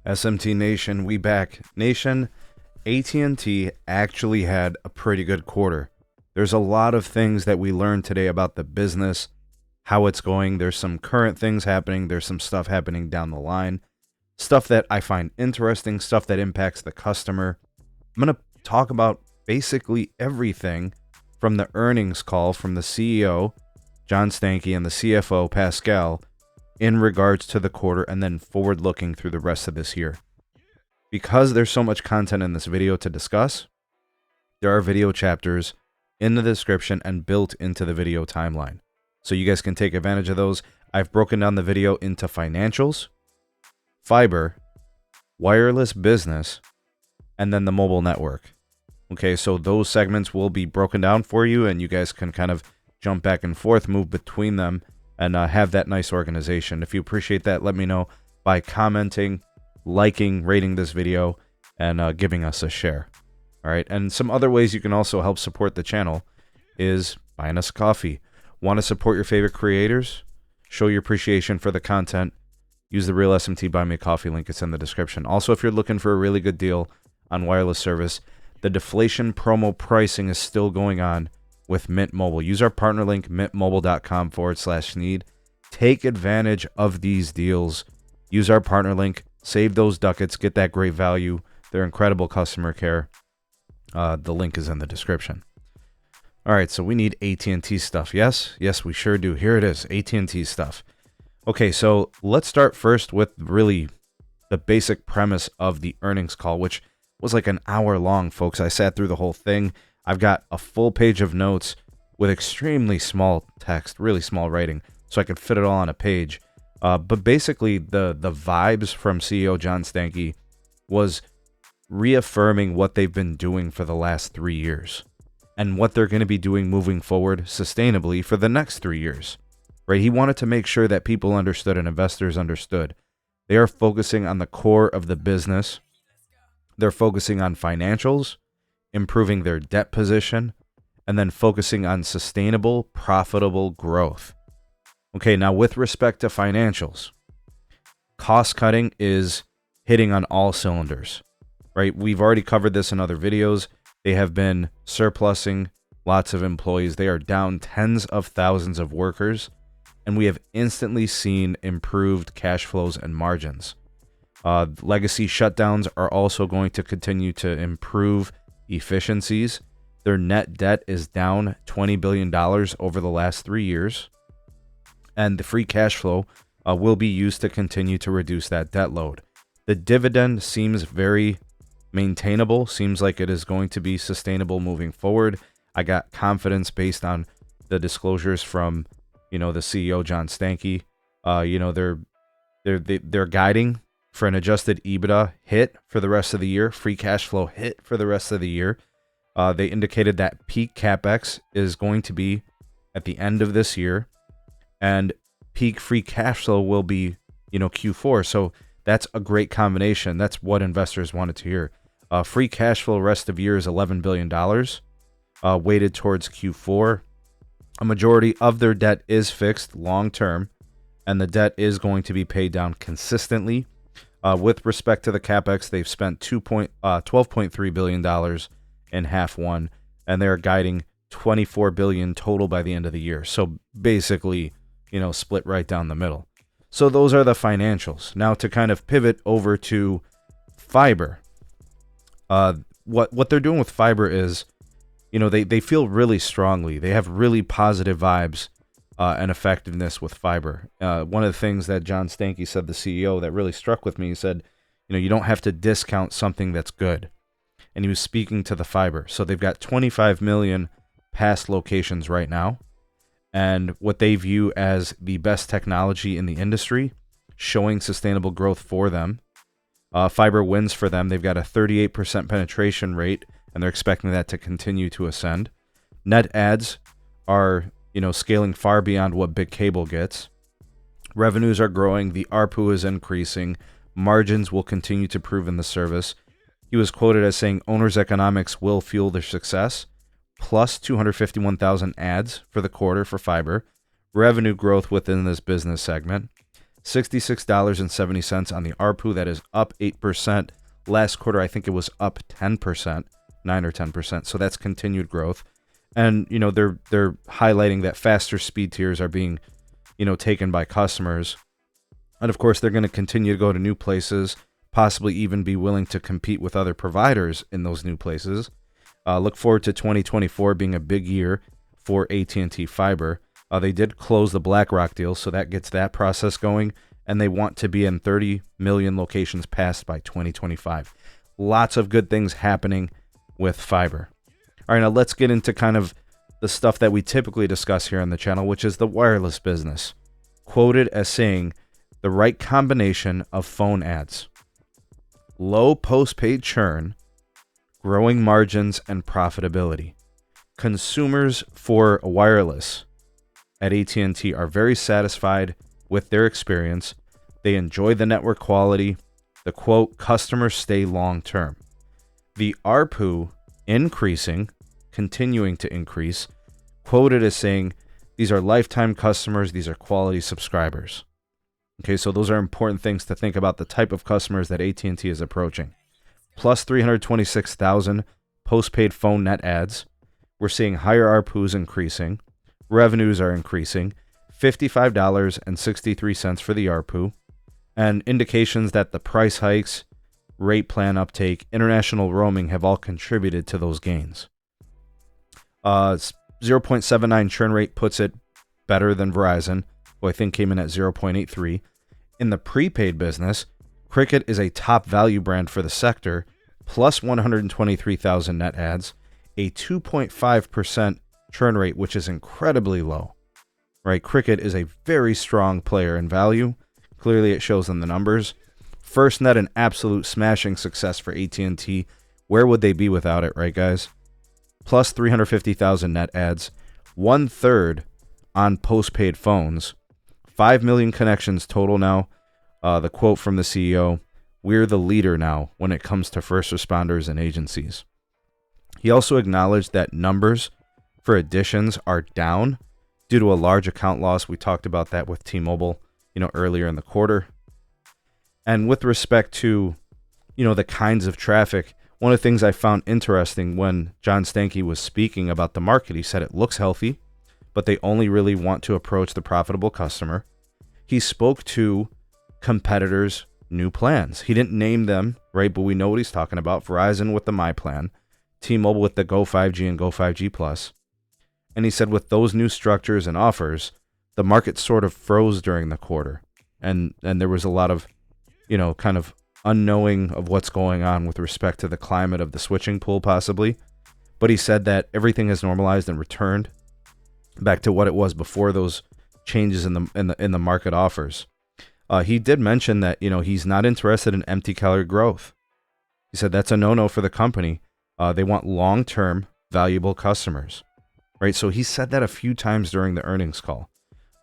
SMT Nation, we back. Nation, AT&T actually had a pretty good quarter. There's a lot of things that we learned today about the business, how it's going. There's some current things happening. There's some stuff happening down the line. Stuff that I find interesting, stuff that impacts the customer. I'm going to talk about basically everything from the earnings call from the CEO, John Stankey, and the CFO, Pascal, in regards to the quarter, and then forward-looking through the rest of this year. Because there's so much content in this video to discuss, there are video chapters in the description and built into the video timeline. So you guys can take advantage of those. I've broken down the video into financials, fiber, wireless business, and then the mobile network. Okay, so those segments will be broken down for you, and you guys can kind of jump back and forth, move between them, and have that nice organization. If you appreciate that, let me know by commenting, liking, rating this video, and giving us a share. All right, and some other ways you can also help support the channel is buying us a coffee. Want to support your favorite creators? Show your appreciation for the content. Use the Real SMT Buy Me a Coffee link. It's in the description. Also, if you're looking for a really good deal on wireless service, the deflation promo pricing is still going on with Mint Mobile. Use our partner link, mintmobile.com/sneed. Take advantage of these deals. Use our partner link. Save those ducats. Get that great value. They're incredible customer care. The link is in the description. All right, so we need AT&T stuff. Yes, we sure do. Here it is, AT&T stuff. Okay, so let's start first with really the basic premise of the earnings call, which was like an hour long, folks. I sat through the whole thing. I've got a full page of notes with extremely small text, really small writing, so I could fit it all on a page. But basically, the vibes from CEO John Stankey was reaffirming what they've been doing for the last 3 years and what they're going to be doing moving forward sustainably for the next 3 years. Right? He wanted to make sure that people understood and investors understood. They are focusing on the core of the business. They're focusing on financials, improving their debt position, and then focusing on sustainable, profitable growth. Okay, now with respect to financials, cost cutting is hitting on all cylinders, right? We've already covered this in other videos. They have been surplusing lots of employees. They are down tens of thousands of workers, and we have instantly seen improved cash flows and margins. Legacy shutdowns are also going to continue to improve efficiencies. Their net debt is down $20 billion over the last 3 years. And the free cash flow will be used to continue to reduce that debt load. The dividend seems very maintainable, seems like it is going to be sustainable moving forward. I got confidence based on the disclosures from, the CEO John Stankey. They're guiding for an adjusted EBITDA hit for the rest of the year, free cash flow hit for the rest of the year. They indicated that peak CapEx is going to be at the end of this year, and peak free cash flow will be, Q4. So that's a great combination. That's what investors wanted to hear. Free cash flow rest of year is $11 billion, weighted towards Q4. A majority of their debt is fixed long term, and the debt is going to be paid down consistently. With respect to the CapEx, they've spent $12.3 billion in half one, and they're guiding $24 billion total by the end of the year. So basically, split right down the middle. So those are the financials. Now to kind of pivot over to fiber, what they're doing with fiber is, they feel really strongly. They have really positive vibes and effectiveness with fiber. One of the things that John Stankey said, the CEO, that really struck with me, he said, you don't have to discount something that's good. And he was speaking to the fiber. So they've got 25 million past locations right now, and what they view as the best technology in the industry, showing sustainable growth for them. Fiber wins for them. They've got a 38% penetration rate, and they're expecting that to continue to ascend. Net adds are scaling far beyond what big cable gets. Revenues are growing. The ARPU is increasing. Margins will continue to prove in the service. He was quoted as saying owners' economics will fuel their success, plus 251,000 adds for the quarter for fiber. Revenue growth within this business segment. $66.70 on the ARPU. That is up 8%. Last quarter, I think it was up 10%, 9 or 10%. So that's continued growth. And, they're highlighting that faster speed tiers are being, taken by customers. And of course, they're going to continue to go to new places, possibly even be willing to compete with other providers in those new places. Look forward to 2024 being a big year for AT&T Fiber. They did close the BlackRock deal, so that gets that process going, and they want to be in 30 million locations passed by 2025. Lots of good things happening with fiber. All right, now let's get into kind of the stuff that we typically discuss here on the channel, which is the wireless business. Quoted as saying, the right combination of phone ads, low postpaid churn, growing margins, and profitability. Consumers for wireless at AT&T are very satisfied with their experience. They enjoy the network quality. The quote, customers stay long term. The ARPU increasing, continuing to increase, quoted as saying, these are lifetime customers, these are quality subscribers. Okay, so those are important things to think about the type of customers that AT&T is approaching. Plus 326,000 postpaid phone net adds. We're seeing higher ARPUs increasing. Revenues are increasing. $55.63 for the ARPU. And indications that the price hikes, rate plan uptake, international roaming have all contributed to those gains. 0.79 churn rate puts it better than Verizon, who I think came in at 0.83. In the prepaid business, Cricket is a top value brand for the sector, plus 123,000 net adds, a 2.5% churn rate, which is incredibly low. Right? Cricket is a very strong player in value. Clearly, it shows in the numbers. FirstNet, an absolute smashing success for AT&T. Where would they be without it, right, guys? Plus 350,000 net adds, 1/3 on postpaid phones, 5 million connections total now. The quote from the CEO, we're the leader now when it comes to first responders and agencies. He also acknowledged that numbers for additions are down due to a large account loss. We talked about that with T-Mobile, earlier in the quarter. And with respect to, the kinds of traffic, one of the things I found interesting when John Stankey was speaking about the market, he said it looks healthy, but they only really want to approach the profitable customer. He spoke to competitors' new plans. He didn't name them, right? But we know what he's talking about. Verizon with the My Plan, T-Mobile with the Go 5G and Go 5G Plus. And he said with those new structures and offers, the market sort of froze during the quarter. And there was a lot of, kind of unknowing of what's going on with respect to the climate of the switching pool possibly. But he said that everything has normalized and returned back to what it was before those changes in the market offers. He did mention that, he's not interested in empty calorie growth. He said that's a no-no for the company. They want long-term valuable customers, right? So he said that a few times during the earnings call.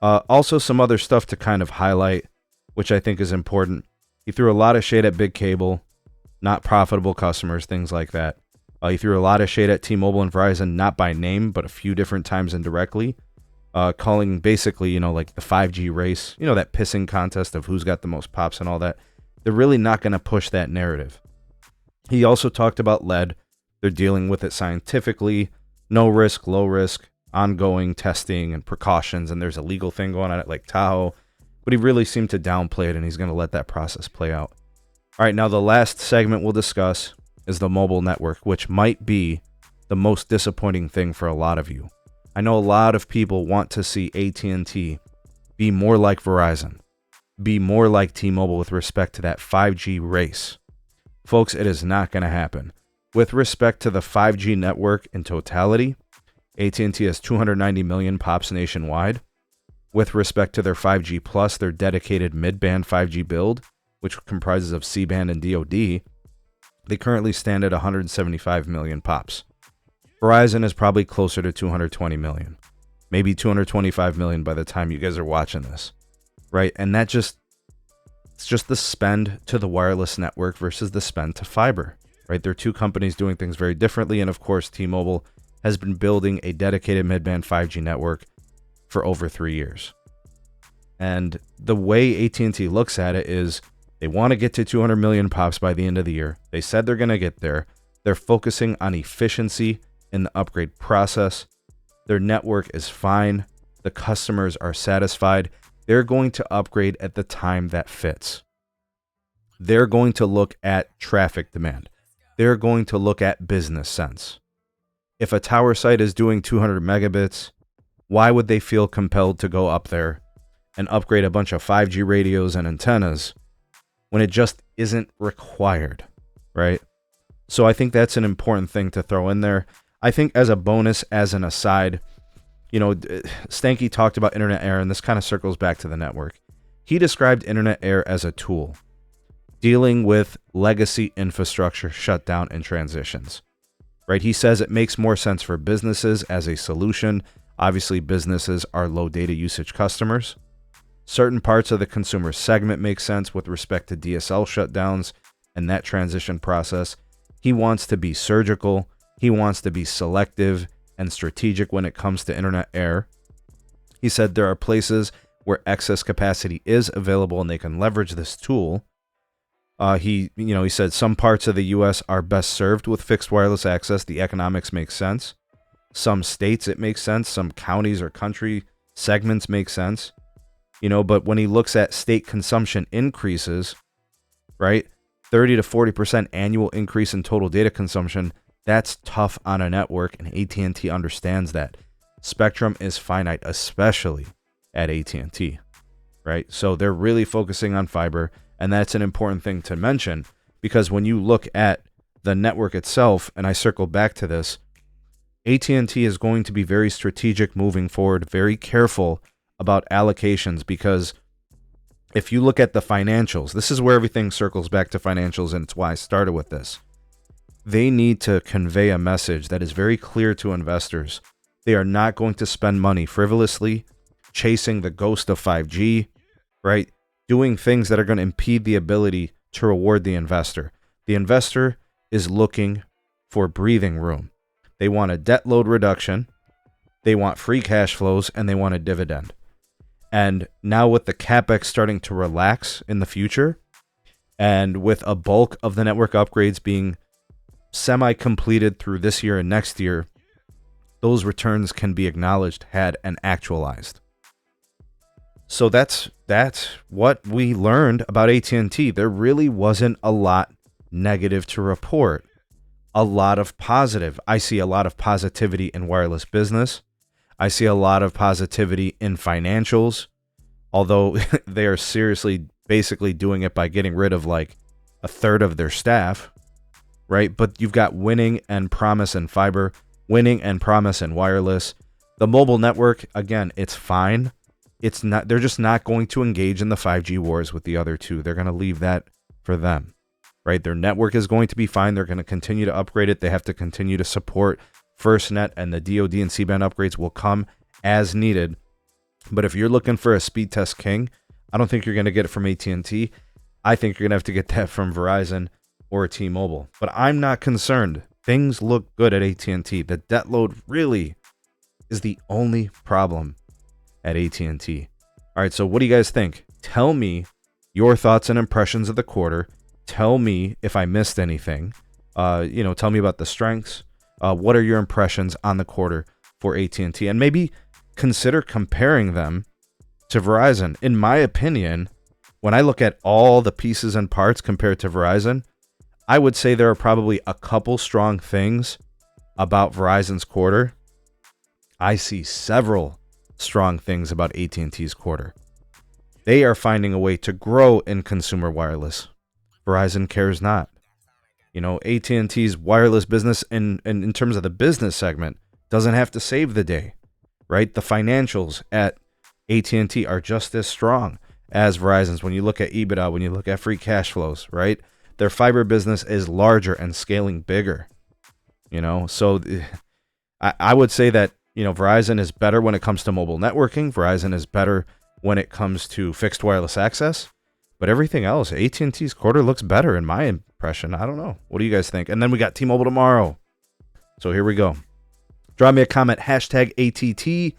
Also some other stuff to kind of highlight, which I think is important. He threw a lot of shade at big cable, not profitable customers, things like that. He threw a lot of shade at T-Mobile and Verizon, not by name, but a few different times indirectly, calling basically, like the 5G race, that pissing contest of who's got the most pops and all that. They're really not going to push that narrative. He also talked about lead. They're dealing with it scientifically, no risk, low risk, ongoing testing and precautions, and there's a legal thing going on at Lake Tahoe. But he really seemed to downplay it, and he's going to let that process play out. All right, now the last segment we'll discuss is the mobile network, which might be the most disappointing thing for a lot of you. I know a lot of people want to see AT&T be more like Verizon, be more like T-Mobile with respect to that 5G race. Folks, it is not going to happen. With respect to the 5G network in totality, AT&T has 290 million pops nationwide. With respect to their 5G Plus, their dedicated mid-band 5G build, which comprises of C-band and DoD, they currently stand at 175 million pops. Verizon is probably closer to 220 million, maybe 225 million by the time you guys are watching this, right? And it's just the spend to the wireless network versus the spend to fiber, right? They're two companies doing things very differently. And of course, T-Mobile has been building a dedicated mid-band 5G network for over 3 years. And the way AT&T looks at it is they want to get to 200 million pops by the end of the year. They said they're going to get there. They're focusing on efficiency in the upgrade process. Their network is fine. The customers are satisfied. They're going to upgrade at the time that fits. They're going to look at traffic demand. They're going to look at business sense. If a tower site is doing 200 megabits, why would they feel compelled to go up there and upgrade a bunch of 5G radios and antennas when it just isn't required, right? So I think that's an important thing to throw in there. I think as a bonus, as an aside, Stanky talked about Internet Air, and this kind of circles back to the network. He described Internet Air as a tool dealing with legacy infrastructure shutdown and transitions, right? He says it makes more sense for businesses as a solution. Obviously, businesses are low data usage customers. Certain parts of the consumer segment make sense with respect to DSL shutdowns and that transition process. He wants to be surgical. He wants to be selective and strategic when it comes to Internet Air. He said there are places where excess capacity is available and they can leverage this tool. He said some parts of the U.S. are best served with fixed wireless access. The economics make sense. Some states it makes sense. Some counties or country segments make sense. But when he looks at state consumption increases, right, 30 to 40% annual increase in total data consumption, that's tough on a network, and AT&T understands that. Spectrum is finite, especially at AT&T, right? So they're really focusing on fiber, and that's an important thing to mention, because when you look at the network itself, and I circle back to this, AT&T is going to be very strategic moving forward, very careful about allocations, because if you look at the financials, this is where everything circles back to financials, and it's why I started with this. They need to convey a message that is very clear to investors. They are not going to spend money frivolously, chasing the ghost of 5G, right? Doing things that are going to impede the ability to reward the investor. The investor is looking for breathing room. They want a debt load reduction, they want free cash flows, and they want a dividend. And now with the CapEx starting to relax in the future, and with a bulk of the network upgrades being semi-completed through this year and next year, those returns can be acknowledged, had, and actualized. So that's what we learned about AT&T. There really wasn't a lot negative to report. A lot of positive. I see a lot of positivity in wireless business. I see a lot of positivity in financials, although they are seriously basically doing it by getting rid of like a third of their staff, right? But you've got winning and promise in fiber, winning and promise in wireless. The mobile network, again, it's fine. It's not, they're just not going to engage in the 5G wars with the other two. They're going to leave that for them, right? Their network is going to be fine. They're going to continue to upgrade it. They have to continue to support FirstNet, and the DoD and C-band upgrades will come as needed. But if you're looking for a speed test king, I don't think you're going to get it from AT&T. I think you're going to have to get that from Verizon or T-Mobile. But I'm not concerned. Things look good at AT&T. The debt load really is the only problem at AT&T. All right, so what do you guys think? Tell me your thoughts and impressions of the quarter. Tell me if I missed anything. Tell me about the strengths. What are your impressions on the quarter for AT&T? And maybe consider comparing them to Verizon. In my opinion, when I look at all the pieces and parts compared to Verizon, I would say there are probably a couple strong things about Verizon's quarter. I see several strong things about AT&T's quarter. They are finding a way to grow in consumer wireless. Verizon cares not. AT&T's wireless business in terms of the business segment doesn't have to save the day, right? The financials at AT&T are just as strong as Verizon's. When you look at EBITDA, when you look at free cash flows, right? Their fiber business is larger and scaling bigger, So I would say that, Verizon is better when it comes to mobile networking. Verizon is better when it comes to fixed wireless access. But everything else, AT&T's quarter looks better in my impression. I don't know. What do you guys think? And then we got T-Mobile tomorrow. So here we go. Drop me a comment, hashtag ATT.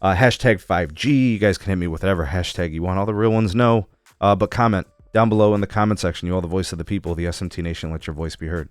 Hashtag 5G. You guys can hit me with whatever hashtag you want. All the real ones know. But comment down below in the comment section. You are the voice of the people. The SMT Nation. Let your voice be heard.